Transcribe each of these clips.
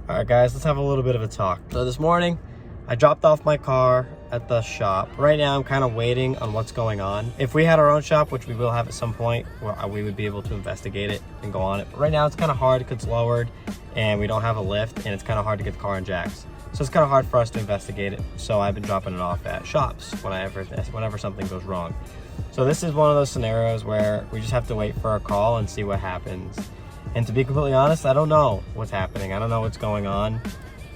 All right, guys, let's have a little bit of a talk. So this morning, I dropped off my car at the shop. Right now, I'm kind of waiting on what's going on. If we had our own shop, which we will have at some point, we would be able to investigate it and go on it. But right now, it's kind of hard because it's lowered and we don't have a lift, and it's kind of hard to get the car in jacks. So it's kind of hard for us to investigate it. So I've been dropping it off at shops whenever something goes wrong. So this is one of those scenarios where we just have to wait for a call and see what happens. And to be completely honest, I don't know what's happening. I don't know what's going on.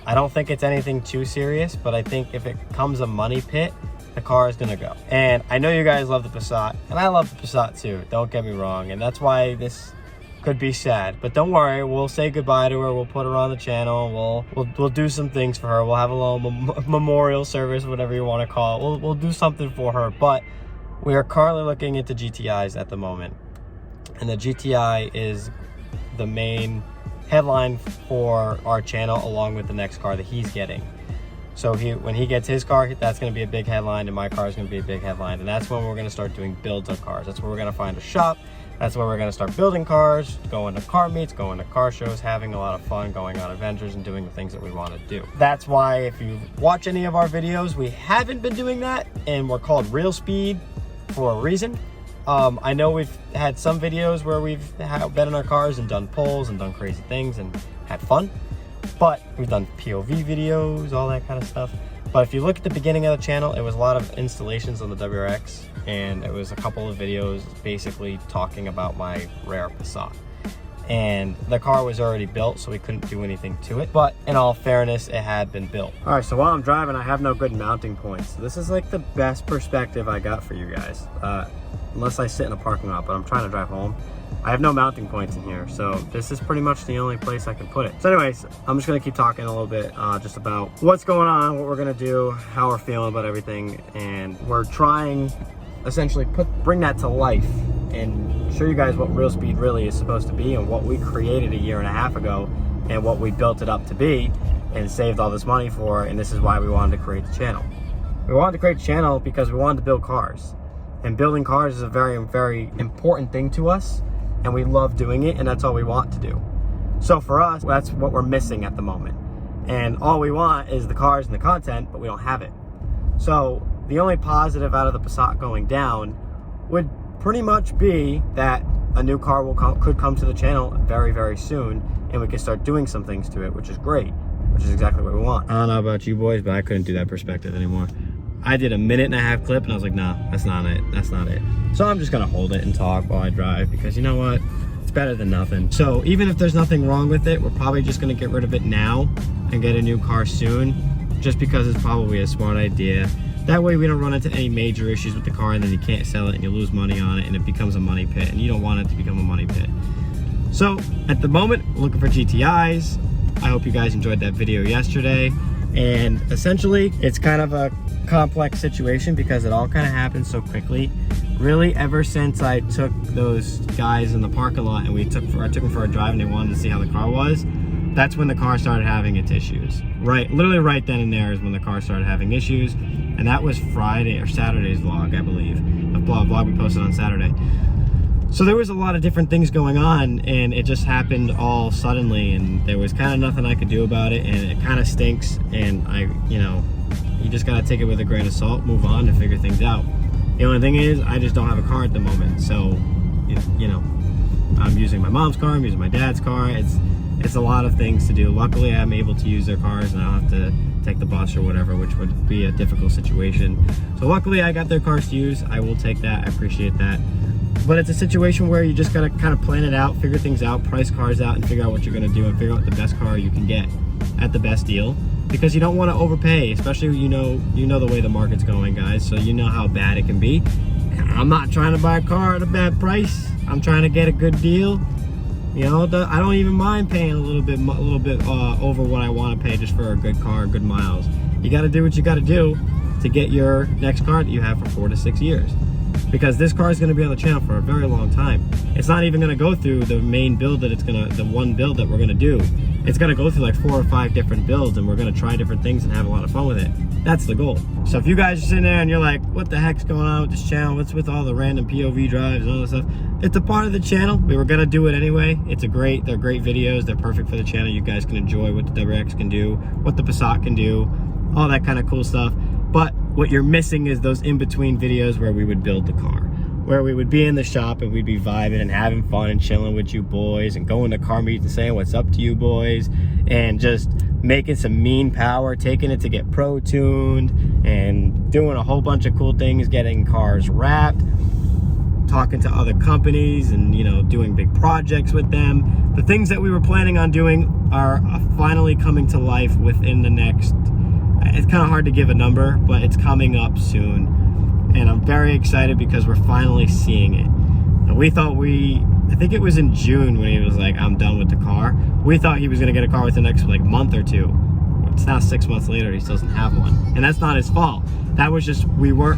I don't think it's anything too serious, but I think if it becomes a money pit, the car is gonna go. And I know you guys love the Passat, and I love the Passat too, don't get me wrong. And that's why this could be sad, but don't worry, we'll say goodbye to her. We'll put her on the channel. We'll do some things for her. We'll have a little memorial service, whatever you want to call it. We'll do something for her, but we are currently looking into GTIs at the moment. And the GTI is the main headline for our channel, along with the next car that he's getting. So when he gets his car, that's going to be a big headline, and my car is going to be a big headline. And that's when we're going to start doing builds of cars. That's where we're going to find a shop. That's where we're going to start building cars, going to car meets, going to car shows, having a lot of fun, going on adventures, and doing the things that we want to do. That's why if you watch any of our videos, we haven't been doing that, and we're called RealSpeed for a reason. I know we've had some videos where we've been in our cars and done pulls and done crazy things and had fun, but we've done POV videos, all that kind of stuff. But if you look at the beginning of the channel, it was a lot of installations on the WRX, and it was a couple of videos basically talking about my rare Passat. And the car was already built, so we couldn't do anything to it. But in all fairness, it had been built. All right, so while I'm driving, I have no good mounting points. This is like the best perspective I got for you guys. Unless I sit in a parking lot, but I'm trying to drive home. I have no mounting points in here, so this is pretty much the only place I can put it. So anyways, I'm just gonna keep talking a little bit just about what's going on, what we're gonna do, how we're feeling about everything, and we're trying essentially bring that to life and show you guys what RealSpeed really is supposed to be and what we created a year and a half ago and what we built it up to be and saved all this money for, and this is why we wanted to create the channel. We wanted to create the channel because we wanted to build cars. And building cars is a very, very important thing to us, and we love doing it, and that's all we want to do. So for us, that's what we're missing at the moment. And all we want is the cars and the content, but we don't have it. So the only positive out of the Passat going down would pretty much be that a new car could come to the channel very, very soon, and we can start doing some things to it, which is great, which is exactly what we want. I don't know about you boys, but I couldn't do that perspective anymore. I did a 1.5-minute clip, and I was like, nah, that's not it. That's not it. So I'm just gonna hold it and talk while I drive, because you know what? It's better than nothing. So even if there's nothing wrong with it, we're probably just gonna get rid of it now and get a new car soon, just because it's probably a smart idea. That way we don't run into any major issues with the car, and then you can't sell it and you lose money on it and it becomes a money pit, and you don't want it to become a money pit. So at the moment, we're looking for GTIs. I hope you guys enjoyed that video yesterday. And essentially, it's kind of a complex situation because it all kind of happened so quickly. Really, ever since I took those guys in the parking lot and I took them for a drive and they wanted to see how the car was, that's when the car started having its issues. Literally right then and there is when the car started having issues. And that was Friday or Saturday's vlog, I believe. The vlog we posted on Saturday. So there was a lot of different things going on, and it just happened all suddenly, and there was kind of nothing I could do about it, and it kind of stinks, and you just gotta take it with a grain of salt, move on, and figure things out. The only thing is, I just don't have a car at the moment, so, I'm using my mom's car, I'm using my dad's car, it's a lot of things to do. Luckily, I'm able to use their cars, and I don't have to take the bus or whatever, which would be a difficult situation. So luckily, I got their cars to use. I will take that, I appreciate that. But it's a situation where you just gotta kind of plan it out, figure things out, price cars out, and figure out what you're gonna do, and figure out the best car you can get at the best deal. Because you don't want to overpay, especially you know the way the market's going, guys. So you know how bad it can be. I'm not trying to buy a car at a bad price. I'm trying to get a good deal. I don't even mind paying a little bit over what I want to pay just for a good car, good miles. You got to do what you got to do to get your next car that you have for 4 to 6 years. Because this car is going to be on the channel for a very long time. It's not even going to go through the main build the one build that we're going to do. It's going to go through like 4 or 5 different builds, and we're going to try different things and have a lot of fun with it. That's the goal. So if you guys are sitting there and you're like, what the heck's going on with this channel? What's with all the random POV drives and all this stuff? It's a part of the channel. We were gonna do it anyway. They're great videos. They're perfect for the channel. You guys can enjoy what the WX can do, what the Passat can do, all that kind of cool stuff. But what you're missing is those in-between videos where we would build the car, where we would be in the shop and we'd be vibing and having fun and chilling with you boys and going to car meets and saying what's up to you boys and just making some mean power, taking it to get pro tuned and doing a whole bunch of cool things, getting cars wrapped, talking to other companies and, you know, doing big projects with them. The things that we were planning on doing are finally coming to life within the next, it's kind of hard to give a number, but it's coming up soon. And I'm very excited because we're finally seeing it. And we thought I think it was in June when he was like, I'm done with the car. We thought he was gonna get a car within the next like month or two. It's now 6 months later, he still doesn't have one. And that's not his fault. That was just, we were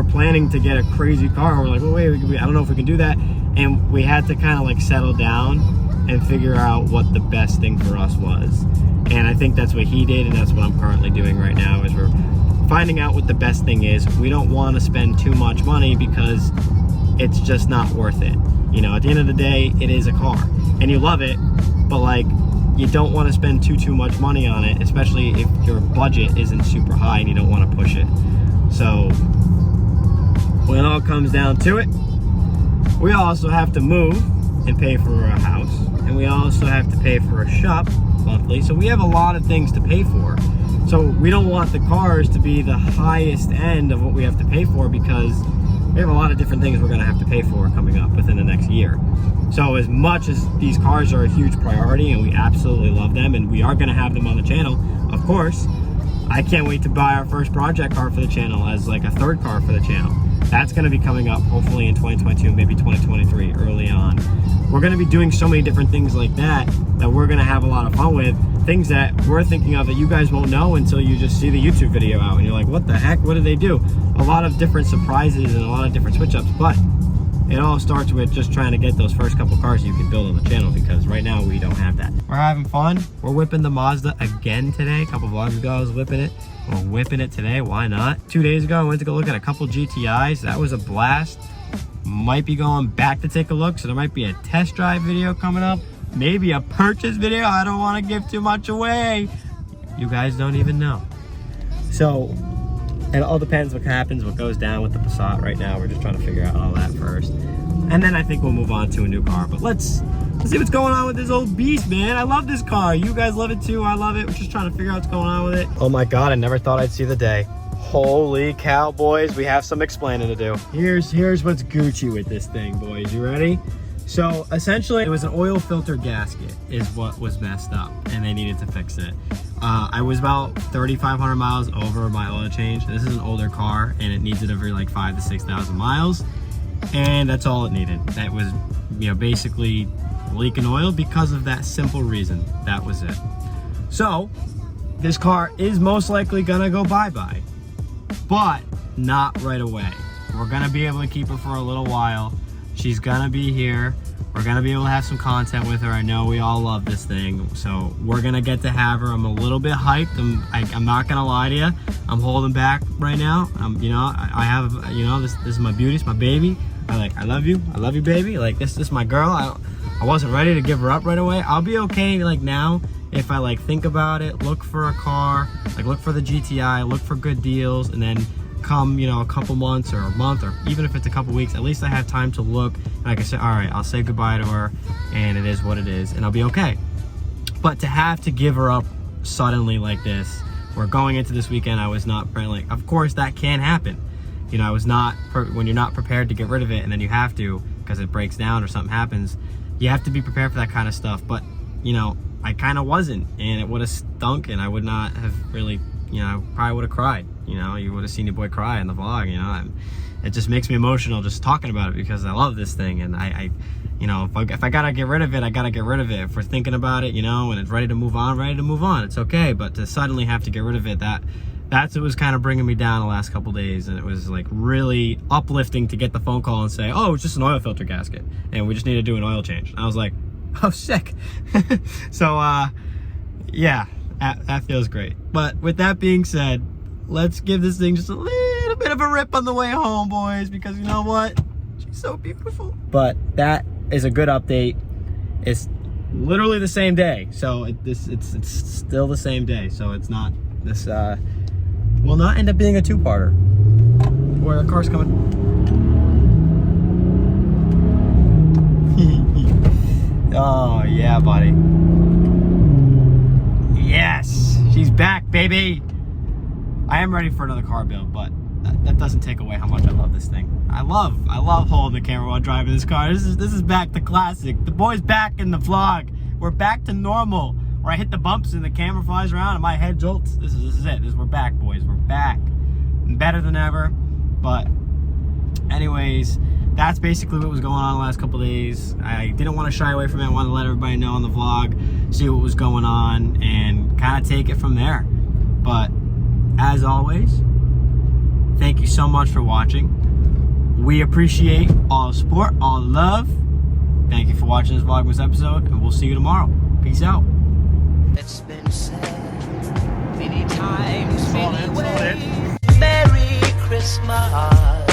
planning to get a crazy car. We're like, well, wait, I don't know if we can do that. And we had to kind of like settle down and figure out what the best thing for us was. And I think that's what he did, and that's what I'm currently doing right now, is we're finding out what the best thing is. We don't want to spend too much money because it's just not worth it. You know, at the end of the day, it is a car and you love it, but like, you don't want to spend too much money on it, especially if your budget isn't super high and you don't want to push it. So when it all comes down to it, we also have to move and pay for a house, and we also have to pay for a shop monthly. So we have a lot of things to pay for. So we don't want the cars to be the highest end of what we have to pay for, because we have a lot of different things we're gonna have to pay for coming up within the next year. So as much as these cars are a huge priority and we absolutely love them and we are gonna have them on the channel, of course, I can't wait to buy our first project car for the channel as like a third car for the channel. That's gonna be coming up hopefully in 2022, maybe 2023, early on. We're gonna be doing so many different things like that we're gonna have a lot of fun with. Things that we're thinking of that you guys won't know until you just see the YouTube video out and you're like, what the heck, what did they do? A lot of different surprises and a lot of different switch ups, but it all starts with just trying to get those first couple cars you can build on the channel, because right now we don't have that. We're having fun. We're whipping the Mazda again today. A couple vlogs ago I was whipping it. We're whipping it today, why not? 2 days ago I went to go look at a couple GTIs. That was a blast. Might be going back to take a look, so there might be a test drive video coming up. Maybe a purchase video. I don't want to give too much away. You guys don't even know. So it all depends what happens, what goes down with the Passat right now. We're just trying to figure out all that first. And then I think we'll move on to a new car. But let's see what's going on with this old beast, man. I love this car. You guys love it too. I love it. We're just trying to figure out what's going on with it. Oh my God, I never thought I'd see the day. Holy cow, boys. We have some explaining to do. Here's what's Gucci with this thing, boys. You ready? So essentially it was an oil filter gasket is what was messed up and they needed to fix it. I was about 3,500 miles over my oil change. This is an older car and it needs it every like 5,000 to 6,000 miles. And that's all it needed. That was, you know, basically leaking oil because of that simple reason. That was it. So this car is most likely gonna go bye-bye, but not right away. We're gonna be able to keep her for a little while. She's gonna be here. We're gonna be able to have some content with her. I know we all love this thing, so we're gonna get to have her. I'm a little bit hyped. I'm not gonna lie to you. I'm holding back right now. You know, I have, you know, this is my beauty, it's my baby. I love you, baby. Like this is my girl. I wasn't ready to give her up right away. I'll be okay like now if I like think about it, look for a car, like look for the GTI, look for good deals, and then come, you know, a couple months or a month, or even if it's a couple weeks, at least I have time to look and I can say, all right, I'll say goodbye to her and it is what it is and I'll be okay. But to have to give her up suddenly like this, we're going into this weekend, I was not like, of course that can happen. You know, I was not, when you're not prepared to get rid of it and then you have to because it breaks down or something happens, you have to be prepared for that kind of stuff. But, you know, I kind of wasn't, and it would have stunk and I would not have really, you know, probably would have cried. You know, you would have seen your boy cry in the vlog, you know. It just makes me emotional just talking about it because I love this thing, and I you know, if I gotta get rid of it, I gotta get rid of it. If we're thinking about it, you know, and it's ready to move on, it's okay. But to suddenly have to get rid of it, that's what was kind of bringing me down the last couple days, and it was like really uplifting to get the phone call and say, oh, it's just an oil filter gasket and we just need to do an oil change. And I was like, oh, sick. So yeah, that feels great. But with that being said, let's give this thing just a little bit of a rip on the way home, boys, because you know what? She's so beautiful. But that is a good update. It's literally the same day, so it's still the same day, so it's not this will not end up being a two-parter. Where the car's coming. Oh yeah, buddy. Yes, she's back, baby. I am ready for another car build, but that doesn't take away how much I love this thing. I love holding the camera while driving this car. This is back to classic. The boy's back in the vlog. We're back to normal. Where I hit the bumps and the camera flies around and my head jolts. This is it. We're back, boys. We're back. Better than ever. But anyways, that's basically what was going on the last couple days. I didn't want to shy away from it. I wanted to let everybody know on the vlog, see what was going on, and kind of take it from there. But as always, thank you so much for watching. We appreciate all the support, all the love. Thank you for watching this Vlogmas episode, and we'll see you tomorrow. Peace out. It's been said many times, many ways. Merry Christmas.